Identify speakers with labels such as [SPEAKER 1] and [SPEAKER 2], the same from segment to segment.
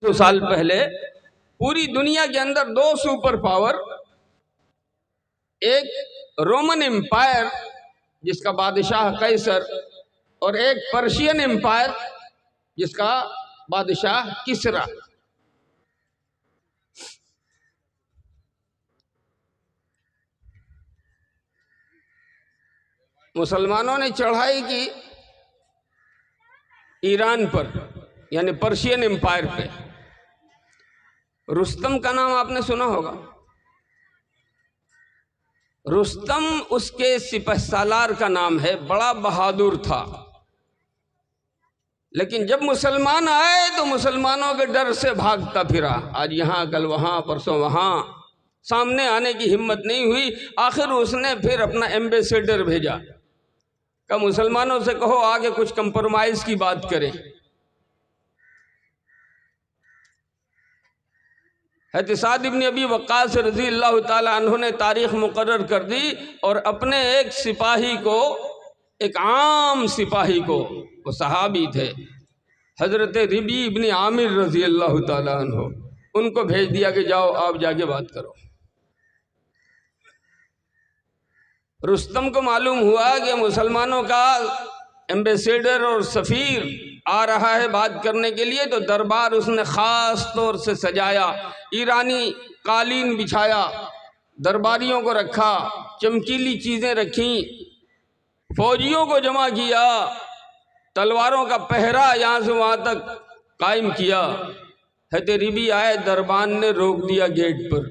[SPEAKER 1] 200 سال پہلے پوری دنیا کے اندر 2 سپر پاور، ایک رومن امپائر جس کا بادشاہ قیصر، اور ایک پرشین امپائر جس کا بادشاہ کسرا۔ مسلمانوں نے چڑھائی کی ایران پر، یعنی پرشین امپائر پہ۔ رستم کا نام آپ نے سنا ہوگا۔ رستم اس کے سپہ سالار کا نام ہے، بڑا بہادر تھا، لیکن جب مسلمان آئے تو مسلمانوں کے ڈر سے بھاگتا پھرا، آج یہاں کل وہاں پرسوں وہاں، سامنے آنے کی ہمت نہیں ہوئی۔ آخر اس نے پھر اپنا ایمبیسیڈر بھیجا کہ مسلمانوں سے کہو آگے کچھ کمپرومائز کی بات کریں۔ حضرت سعد بن ابی وقاص رضی اللہ تعالی عنہ نے تاریخ مقرر کر دی اور اپنے ایک سپاہی کو، ایک عام سپاہی کو، وہ صحابی تھے، حضرت ربی ابن عامر رضی اللہ تعالی عنہ، ان کو بھیج دیا کہ جاؤ آپ جا کے بات کرو۔ رستم کو معلوم ہوا کہ مسلمانوں کا ایمبیسیڈر اور سفیر آ رہا ہے بات کرنے کے لیے، تو دربار اس نے خاص طور سے سجایا، ایرانی قالین بچھایا، درباریوں کو رکھا، چمکیلی چیزیں رکھیں، فوجیوں کو جمع کیا، تلواروں کا پہرا یہاں سے وہاں تک قائم کیا۔ حضرت ربی آئے، دربان نے روک دیا گیٹ پر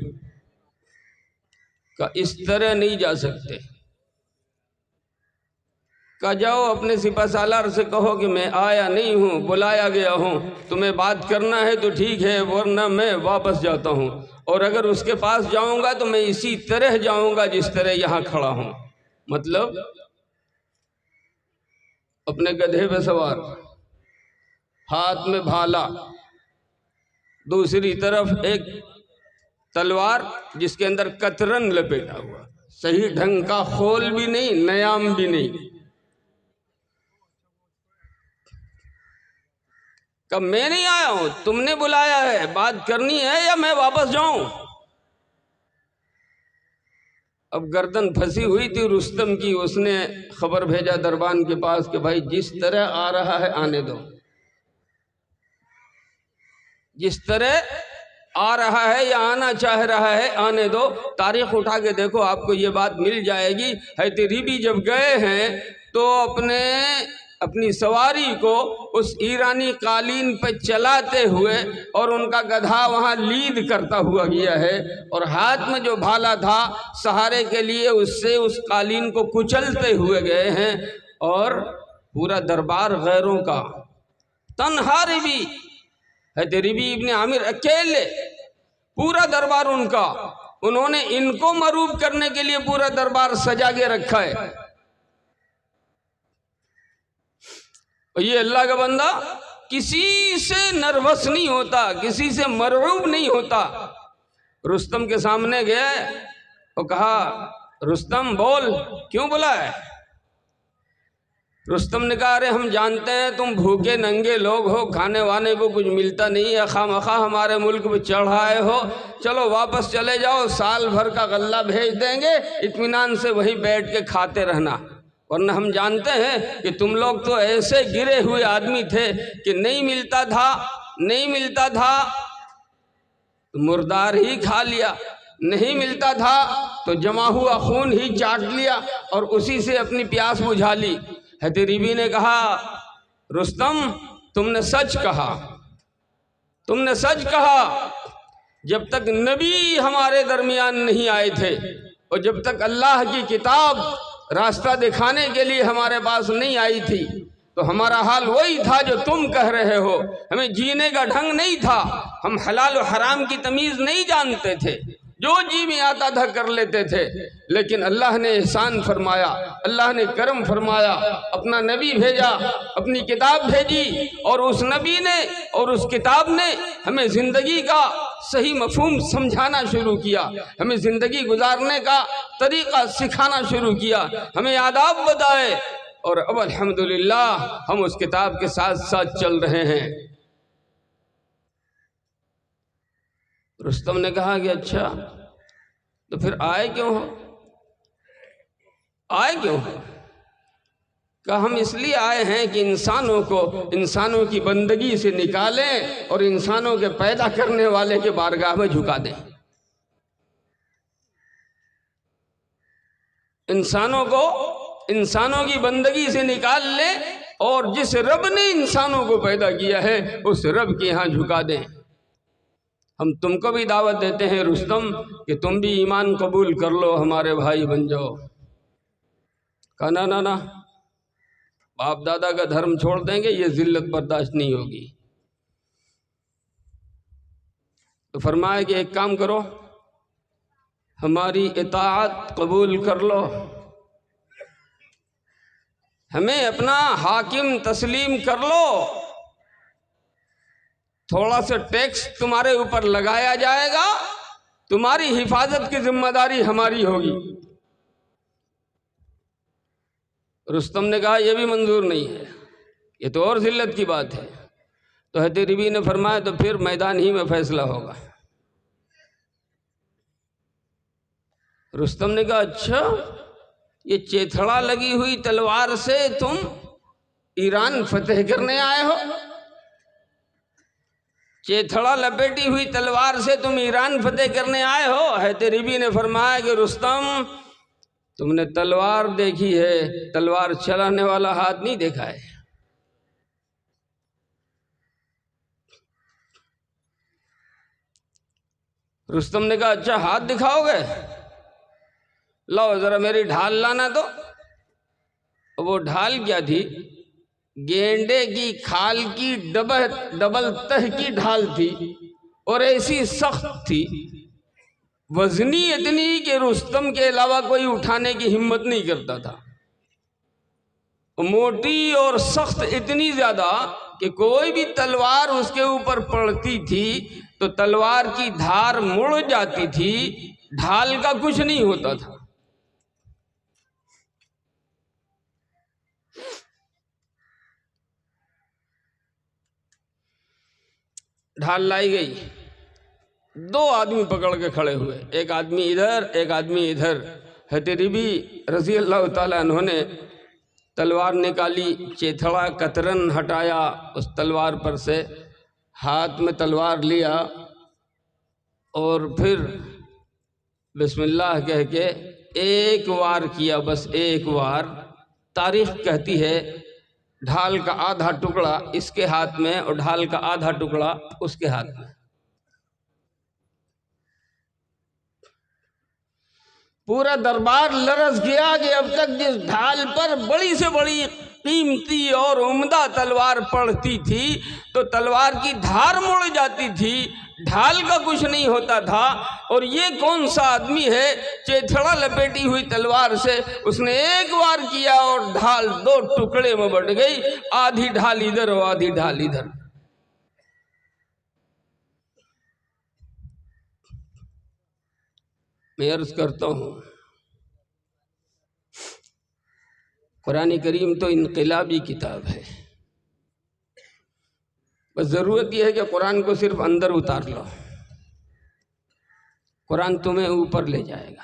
[SPEAKER 1] کہ اس طرح نہیں جا سکتے، کہ جاؤ اپنے سپہ سالار سے کہو کہ میں آیا نہیں ہوں، بلایا گیا ہوں، تمہیں بات کرنا ہے تو ٹھیک ہے ورنہ میں واپس جاتا ہوں، اور اگر اس کے پاس جاؤں گا تو میں اسی طرح جاؤں گا جس طرح یہاں کھڑا ہوں۔ مطلب اپنے گدھے پہ سوار، ہاتھ میں بھالا، دوسری طرف ایک تلوار جس کے اندر کترن لپیٹا ہوا، صحیح ڈھنگ کا خول بھی نہیں، نیام بھی نہیں، کہ میں نہیں آیا ہوں، تم نے بلایا ہے، بات کرنی ہے یا میں واپس جاؤں؟ اب گردن پھنسی ہوئی تھی رستم کی، اس نے خبر بھیجا دربان کے پاس کہ بھائی جس طرح آ رہا ہے آنے دو، جس طرح آ رہا ہے یا آنا چاہ رہا ہے آنے دو۔ تاریخ اٹھا کے دیکھو آپ کو یہ بات مل جائے گی۔ حضرت ربی جب گئے ہیں تو اپنی سواری کو اس ایرانی قالین پہ چلاتے ہوئے، اور ان کا گدھا وہاں لید کرتا ہوا گیا ہے، اور ہاتھ میں جو بھالا تھا سہارے کے لیے اس سے اس قالین کو کچلتے ہوئے گئے ہیں، اور پورا دربار غیروں کا، تنہا ربی، حضرت ربی ابن عامر اکیلے، پورا دربار ان کا، انہوں نے ان کو مروب کرنے کے لیے پورا دربار سجا کے رکھا ہے۔ اور یہ اللہ کا بندہ کسی سے نروس نہیں ہوتا، کسی سے مرعوب نہیں ہوتا۔ رستم کے سامنے گیا اور کہا رستم بول، کیوں بلا ہے؟ رستم نے کہا ارے ہم جانتے ہیں تم بھوکے ننگے لوگ ہو، کھانے وانے کو کچھ ملتا نہیں ہے، خواہ مخواہ ہمارے ملک میں چڑھائے ہو، چلو واپس چلے جاؤ، سال بھر کا غلہ بھیج دیں گے، اطمینان سے وہیں بیٹھ کے کھاتے رہنا، ورنہ ہم جانتے ہیں کہ تم لوگ تو ایسے گرے ہوئے آدمی تھے کہ نہیں ملتا تھا تو مردار ہی کھا لیا، نہیں ملتا تھا تو جمع ہوا خون ہی چاٹ لیا اور اسی سے اپنی پیاس بجھا لی۔ حضرت ربی نے کہا رستم تم نے سچ کہا، جب تک نبی ہمارے درمیان نہیں آئے تھے اور جب تک اللہ کی کتاب راستہ دکھانے کے لیے ہمارے پاس نہیں آئی تھی تو ہمارا حال وہی تھا جو تم کہہ رہے ہو، ہمیں جینے کا ڈھنگ نہیں تھا، ہم حلال و حرام کی تمیز نہیں جانتے تھے، جو جی میں آتا تھا کر لیتے تھے، لیکن اللہ نے احسان فرمایا، اللہ نے کرم فرمایا، اپنا نبی بھیجا، اپنی کتاب بھیجی، اور اس نبی نے اور اس کتاب نے ہمیں زندگی کا صحیح مفہوم سمجھانا شروع کیا، ہمیں زندگی گزارنے کا طریقہ سکھانا شروع کیا، ہمیں آداب بتائے، اور اب الحمدللہ ہم اس کتاب کے ساتھ ساتھ چل رہے ہیں۔ رستم نے کہا کہ اچھا تو پھر آئے کیوں ہو؟ آئے کیوں ہو؟ کہ ہم اس لیے آئے ہیں کہ انسانوں کی بندگی سے نکالیں اور انسانوں کے پیدا کرنے والے کے بارگاہ میں جھکا دیں، انسانوں کی بندگی سے نکال لیں اور جس رب نے انسانوں کو پیدا کیا ہے اس رب کے ہاں جھکا دیں۔ ہم تم کو بھی دعوت دیتے ہیں رستم کہ تم بھی ایمان قبول کر لو، ہمارے بھائی بن جاؤ۔ کہا نا، باپ دادا کا دھرم چھوڑ دیں گے، یہ ذلت برداشت نہیں ہوگی۔ تو فرمایا کہ ایک کام کرو، ہماری اطاعت قبول کر لو، ہمیں اپنا حاکم تسلیم کر لو، تھوڑا سا ٹیکس تمہارے اوپر لگایا جائے گا، تمہاری حفاظت کی ذمہ داری ہماری ہوگی۔ رستم نے کہا یہ بھی منظور نہیں ہے، یہ تو اور ذلت کی بات ہے۔ تو حضرت ربی نے فرمایا تو پھر میدان ہی میں فیصلہ ہوگا۔ رستم نے کہا اچھا، یہ چیتھڑا لگی ہوئی تلوار سے تم ایران فتح کرنے آئے ہو؟ چیتھڑا لپیٹی ہوئی تلوار سے تم ایران فتح کرنے آئے ہو؟ حضرت ربی نے فرمایا کہ رستم تم نے تلوار دیکھی ہے، تلوار چلانے والا ہاتھ نہیں دیکھا ہے۔ رستم نے کہا اچھا ہاتھ دکھاؤ گے؟ لاؤ ذرا میری ڈھال لانا تو۔ وہ ڈھال کیا تھی؟ گینڈے کی کھال کی ڈبل تہ کی ڈھال تھی اور ایسی سخت تھی، وزنی اتنی کہ رستم کے علاوہ کوئی اٹھانے کی ہمت نہیں کرتا تھا، موٹی اور سخت اتنی زیادہ کہ کوئی بھی تلوار اس کے اوپر پڑتی تھی تو تلوار کی دھار مڑ جاتی تھی، ڈھال کا کچھ نہیں ہوتا تھا۔ ڈھال لائی گئی، دو آدمی پکڑ کے کھڑے ہوئے، ایک آدمی ادھر ایک آدمی ادھر۔ حضرت ربی رضی اللہ تعالیٰ عنہ نے تلوار نکالی، چیتھڑا کترن ہٹایا اس تلوار پر سے، ہاتھ میں تلوار لیا اور پھر بسم اللہ کہہ کے ایک وار کیا، بس ایک وار۔ تاریخ کہتی ہے ڈھال کا آدھا ٹکڑا اس کے ہاتھ میں اور ڈھال کا آدھا ٹکڑا اس کے ہاتھ میں۔ پورا دربار لرز گیا کہ اب تک جس ڈھال پر بڑی سے بڑی قیمتی اور عمدہ تلوار پڑتی تھی تو تلوار کی دھار مڑ جاتی تھی، ڈھال کا کچھ نہیں ہوتا تھا، اور یہ کون سا آدمی ہے چیتھڑا لپیٹی ہوئی تلوار سے اس نے ایک وار کیا اور ڈھال دو ٹکڑے میں بٹ گئی، آدھی ڈھال ادھر اور آدھی ڈھال ادھر۔ میں عرض کرتا ہوں قرآن کریم تو انقلابی کتاب ہے، بس ضرورت یہ ہے کہ قرآن کو صرف اندر اتار لو، قرآن تمہیں اوپر لے جائے گا۔